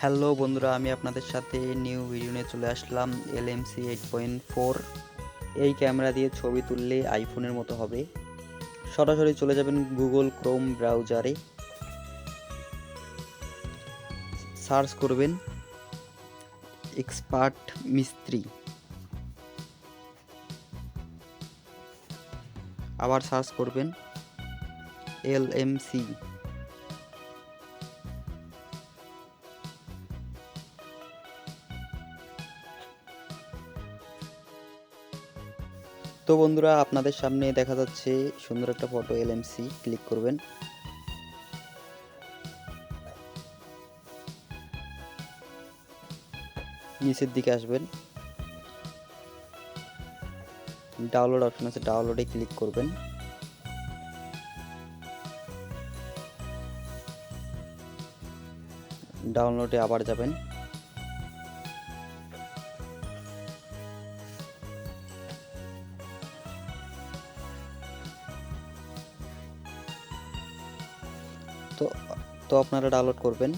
Hello বন্ধুরা, আমি আপনাদের সাথে নিউ ভিডিও নিয়ে চলে আসলাম। LMC 8.4 এই ক্যামেরা দিয়ে ছবি তুললে আইফোনের মতো হবে। সরাসরি চলে যাবেন গুগল ক্রোম ব্রাউজারে, সার্চ করবেন এক্সপার্ট মিস্ত্রি, আবার সার্চ করবেন LMC। তো বন্ধুরা, আপনাদের সামনে দেখা যাচ্ছে সুন্দর একটা ফটো। LMC ক্লিক করবেন। নিচের দিকে আসবেন, ডাউনলোড অপশন আছে, ডাউনলোডে ক্লিক করবেন। ডাউনলোডে আবার যাবেন, তো তো আপনারা ডাউনলোড করবেন।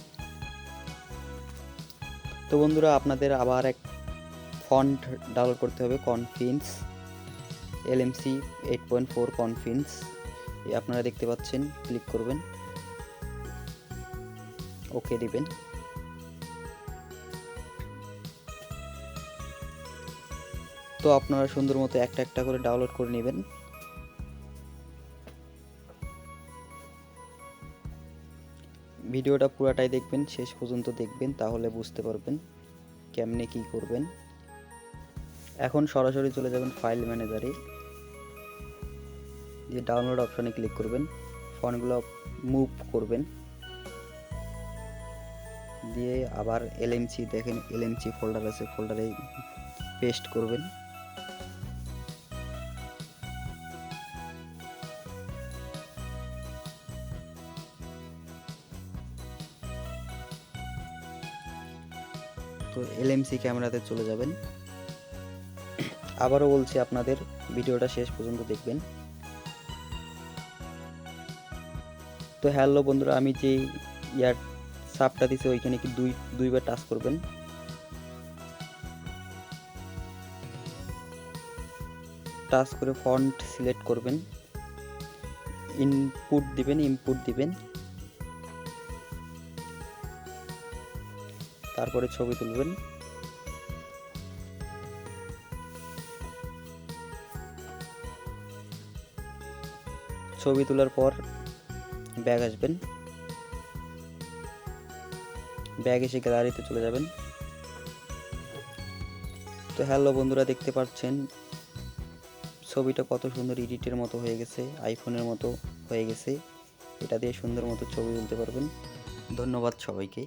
তো বন্ধুরা, আপনাদের আবার এক ফন্ট ডাউনলোড করতে হবে, কনফিন্স LMC 8.4 কনফিন্স। আপনারা দেখতে পাচ্ছেন, ক্লিক করবেন, ওকে দিবেন। তো আপনারা সুন্দর মতো একটা একটা করে ডাউনলোড করে নেবেন। ভিডিওটা পুরাটাই দেখবেন, শেষ পর্যন্ত দেখবেন, তাহলে বুঝতে পারবেন কেমনে কি করবেন। এখন সরাসরি চলে যাবেন ফাইল ম্যানেজারে, দিয়ে ডাউনলোড অপশনে ক্লিক করবেন, ফন্টগুলো মুভ করবেন, দিয়ে আবার LMC দেখেন LMC ফোল্ডার আছে, ফোল্ডারে পেস্ট করবেন। তো LMC ক্যামেরাতে চলে যাবেন। আবারও বলছি, আপনাদের ভিডিওটা শেষ পর্যন্ত দেখবেন। তো হ্যালো বন্ধুরা, আমি যে ইয়ার সাবটা দিছি ওইখানে কি দুইবার টাচ করবেন। টাচ করে ফন্ট সিলেক্ট করবেন, ইনপুট দিবেন, তারপরে ছবি তুলবেন। ছবি তোলার পর ব্যাগ আসবেন, ব্যাগ এসে গ্যালারিতে চলে যাবেন। তো হ্যালো বন্ধুরা, দেখতে পাচ্ছেন ছবিটা কত সুন্দর এডিটের মতো হয়ে গেছে, আইফোনের মতো হয়ে গেছে। এটা দিয়ে সুন্দর মতো ছবি তুলতে পারবেন। ধন্যবাদ সবাইকে।